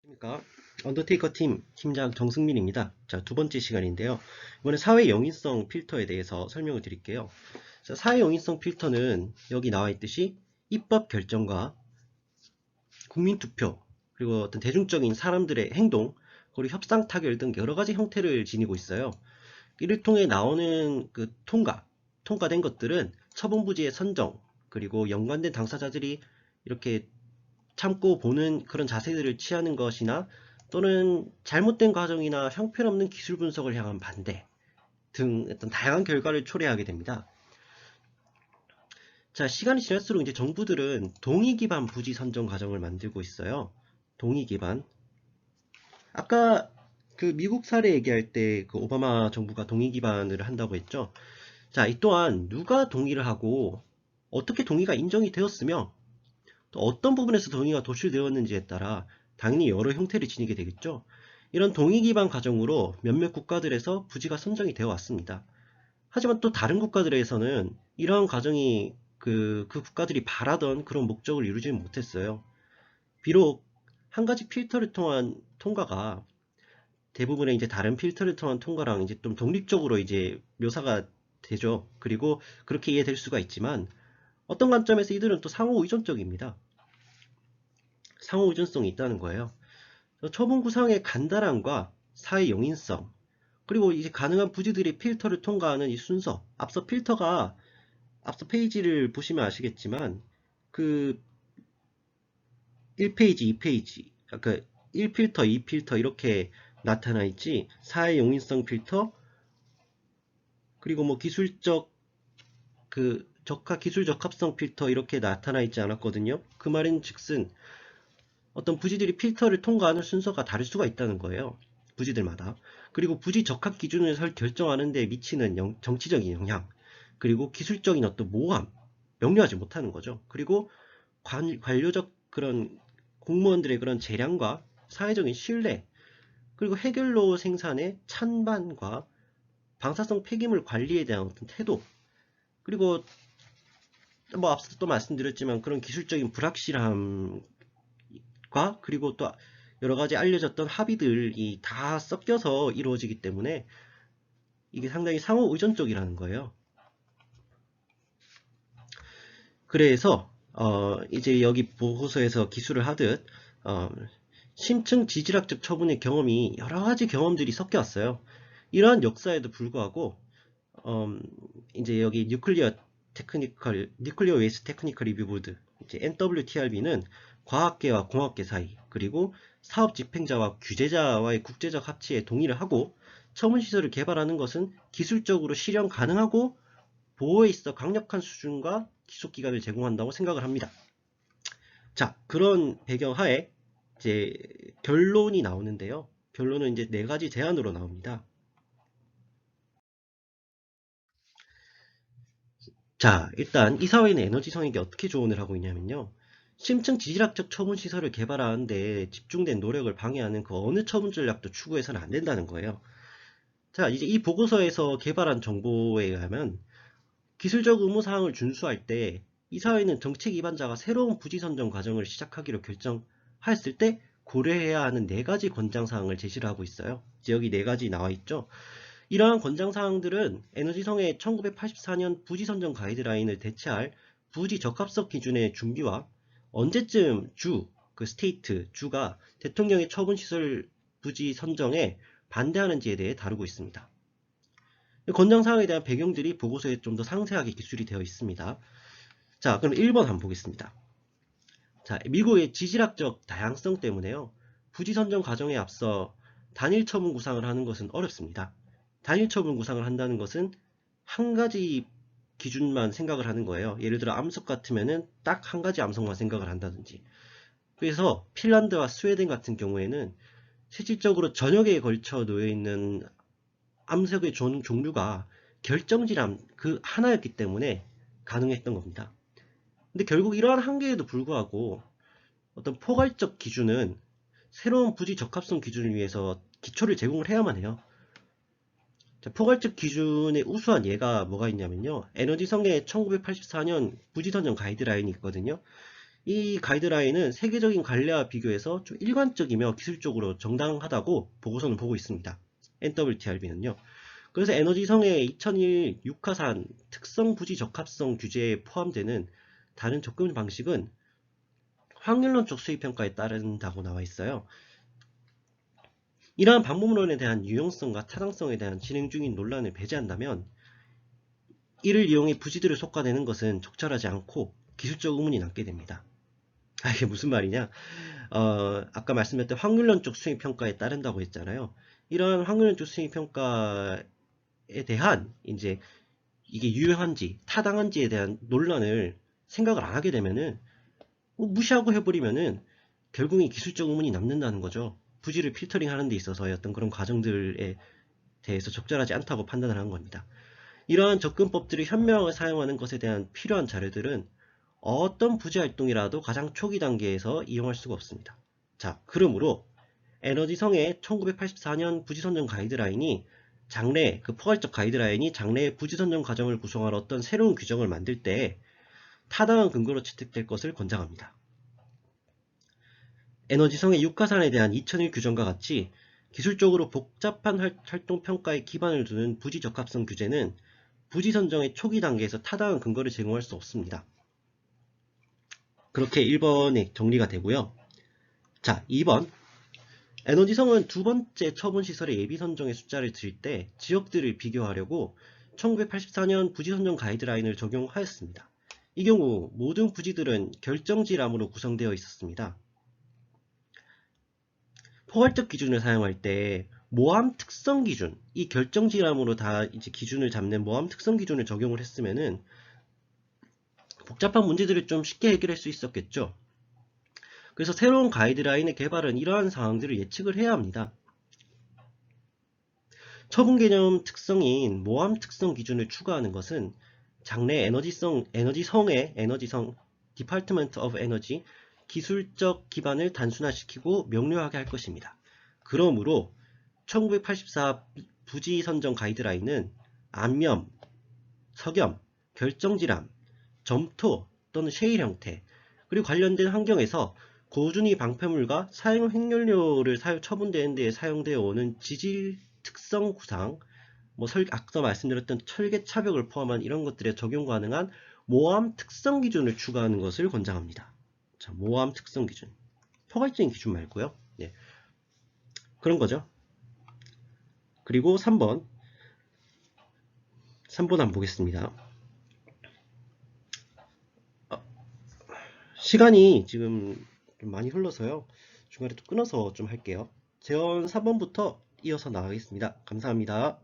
안녕하십니까. 언더테이커 팀 팀장 정승민입니다. 자, 두 번째 시간인데요. 이번에 사회 용인성 필터에 대해서 설명을 드릴게요. 자, 사회 용인성 필터는 여기 나와 있듯이 입법 결정과 국민투표, 그리고 어떤 대중적인 사람들의 행동, 그리고 협상 타결 등 여러 가지 형태를 지니고 있어요. 이를 통해 나오는 그 통과된 것들은 처분부지의 선정, 그리고 연관된 당사자들이 이렇게 참고 보는 그런 자세들을 취하는 것이나 또는 잘못된 과정이나 형편없는 기술 분석을 향한 반대 등 어떤 다양한 결과를 초래하게 됩니다. 자, 시간이 지날수록 이제 정부들은 동의 기반 부지 선정 과정을 만들고 있어요. 동의 기반. 아까 그 미국 사례 얘기할 때 그 오바마 정부가 동의 기반을 한다고 했죠. 자, 이 또한 누가 동의를 하고 어떻게 동의가 인정이 되었으며 또 어떤 부분에서 동의가 도출되었는지에 따라 당연히 여러 형태를 지니게 되겠죠. 이런 동의 기반 과정으로 몇몇 국가들에서 부지가 선정이 되어 왔습니다. 하지만 또 다른 국가들에서는 이러한 과정이 그 국가들이 바라던 그런 목적을 이루지는 못했어요. 비록 한 가지 필터를 통한 통과가 대부분의 이제 다른 필터를 통한 통과랑 이제 좀 독립적으로 이제 묘사가 되죠. 그리고 그렇게 이해될 수가 있지만 어떤 관점에서 이들은 또 상호 의존적입니다. 상호 의존성이 있다는 거예요. 처분 구상의 간단함과 사회 용인성, 그리고 이제 가능한 부지들이 필터를 통과하는 이 순서. 앞서 페이지를 보시면 아시겠지만 그 1페이지, 2페이지, 그러니까 1필터, 2필터 이렇게 나타나 있지. 사회 용인성 필터, 그리고 뭐 기술적 기술 적합성 필터 이렇게 나타나 있지 않았거든요. 그 말인 즉슨 어떤 부지들이 필터를 통과하는 순서가 다를 수가 있다는 거예요. 부지들마다. 그리고 부지 적합 기준을 결정하는 데 미치는 정치적인 영향, 그리고 기술적인 어떤 모호함, 명료하지 못하는 거죠. 그리고 관료적 그런 공무원들의 그런 재량과 사회적인 신뢰, 그리고 해결로 생산의 찬반과 방사성 폐기물 관리에 대한 어떤 태도, 그리고 뭐 앞서 또 말씀드렸지만 그런 기술적인 불확실함 그리고 또 여러 가지 알려졌던 합의들이 다 섞여서 이루어지기 때문에 이게 상당히 상호 의존적이라는 거예요. 그래서 이제 여기 보고서에서 기술을 하듯 심층 지질학적 처분의 경험이 여러 가지 경험들이 섞여 왔어요. 이러한 역사에도 불구하고 이제 여기 뉴클리어 웨이스트 테크니컬 리뷰 보드 이제 NWTRB는 과학계와 공학계 사이, 그리고 사업 집행자와 규제자와의 국제적 합치에 동의를 하고 처분시설을 개발하는 것은 기술적으로 실현 가능하고 보호에 있어 강력한 수준과 기속기간을 제공한다고 생각을 합니다. 자, 그런 배경하에 이제 결론이 나오는데요. 결론은 이제 네 가지 제안으로 나옵니다. 자, 일단 이 사회는 에너지 성에게 어떻게 조언을 하고 있냐면요. 심층 지질학적 처분 시설을 개발하는데 집중된 노력을 방해하는 그 어느 처분 전략도 추구해서는 안 된다는 거예요. 자, 이제 이 보고서에서 개발한 정보에 의하면 기술적 의무 사항을 준수할 때 이 사회는 정책 위반자가 새로운 부지 선정 과정을 시작하기로 결정하였을 때 고려해야 하는 네 가지 권장 사항을 제시를 하고 있어요. 이제 여기 네 가지 나와 있죠. 이러한 권장 사항들은 에너지성의 1984년 부지 선정 가이드라인을 대체할 부지 적합성 기준의 준비와 언제쯤 주가 대통령의 처분시설 부지 선정에 반대하는지에 대해 다루고 있습니다. 권장 사항에 대한 배경들이 보고서에 좀 더 상세하게 기술이 되어 있습니다. 자, 그럼 1번 한번 보겠습니다. 자, 미국의 지질학적 다양성 때문에요. 부지 선정 과정에 앞서 단일 처분 구상을 하는 것은 어렵습니다. 단일 처분 구상을 한다는 것은 한 가지 기준만 생각을 하는 거예요. 예를 들어 암석 같으면은 딱 한 가지 암석만 생각을 한다든지. 그래서 핀란드와 스웨덴 같은 경우에는 실질적으로 전여 개에 걸쳐 놓여 있는 암석의 종류가 결정질암 그 하나였기 때문에 가능했던 겁니다. 근데 결국 이러한 한계에도 불구하고 어떤 포괄적 기준은 새로운 부지 적합성 기준을 위해서 기초를 제공을 해야만 해요. 자, 포괄적 기준의 우수한 예가 뭐가 있냐면요. 에너지성의 1984년 부지 선정 가이드라인이 있거든요. 이 가이드라인은 세계적인 관례와 비교해서 좀 일관적이며 기술적으로 정당하다고 보고서는 보고 있습니다. NWTRB는요. 그래서 에너지성의 2001 육하산 특성 부지 적합성 규제에 포함되는 다른 접근 방식은 확률론적 수익 평가에 따른다고 나와 있어요. 이러한 방법론에 대한 유용성과 타당성에 대한 진행 중인 논란을 배제한다면 이를 이용해 부지들을 속아내는 것은 적절하지 않고 기술적 의문이 남게 됩니다. 이게 무슨 말이냐? 아까 말씀드렸던 확률론적 수익 평가에 따른다고 했잖아요. 이런 확률론적 수익 평가에 대한 이제 이게 유효한지 타당한지에 대한 논란을 생각을 안 하게 되면은 무시하고 해버리면은 결국엔 기술적 의문이 남는다는 거죠. 부지를 필터링 하는 데 있어서의 어떤 그런 과정들에 대해서 적절하지 않다고 판단을 한 겁니다. 이러한 접근법들을 현명하게 사용하는 것에 대한 필요한 자료들은 어떤 부지 활동이라도 가장 초기 단계에서 이용할 수가 없습니다. 자, 그러므로 에너지성의 1984년 부지선정 가이드라인이 장래, 그 포괄적 가이드라인이 장래의 부지선정 과정을 구성할 어떤 새로운 규정을 만들 때 타당한 근거로 채택될 것을 권장합니다. 에너지성의 육가산에 대한 2001 규정과 같이 기술적으로 복잡한 활동 평가에 기반을 두는 부지 적합성 규제는 부지 선정의 초기 단계에서 타당한 근거를 제공할 수 없습니다. 그렇게 1번에 정리가 되고요. 자, 2번. 에너지성은 두 번째 처분시설의 예비 선정의 숫자를 드릴 때 지역들을 비교하려고 1984년 부지 선정 가이드라인을 적용하였습니다. 이 경우 모든 부지들은 결정지람으로 구성되어 있었습니다. 포괄적 기준을 사용할 때 모함 특성 기준, 이 결정지람으로 다 이제 기준을 잡는 모함 특성 기준을 적용을 했으면은 복잡한 문제들을 좀 쉽게 해결할 수 있었겠죠. 그래서 새로운 가이드라인의 개발은 이러한 상황들을 예측을 해야 합니다. 처분 개념 특성인 모함 특성 기준을 추가하는 것은 장래 에너지성의 Department of Energy 기술적 기반을 단순화시키고 명료하게 할 것입니다. 그러므로 1984 부지 선정 가이드라인은 암염, 석염, 결정지람, 점토 또는 셰일 형태, 그리고 관련된 환경에서 고준위 방패물과 사용 핵연료를 처분되는 데 사용되어 오는 지질 특성 구상, 앞서 말씀드렸던 철계 차벽을 포함한 이런 것들에 적용 가능한 모함 특성 기준을 추가하는 것을 권장합니다. 자, 모함 특성 기준. 포괄적인 기준 말고요. 네. 그런 거죠. 그리고 3번 한번 보겠습니다. 시간이 지금 좀 많이 흘러서요. 중간에 또 끊어서 좀 할게요. 재원 3번부터 이어서 나가겠습니다. 감사합니다.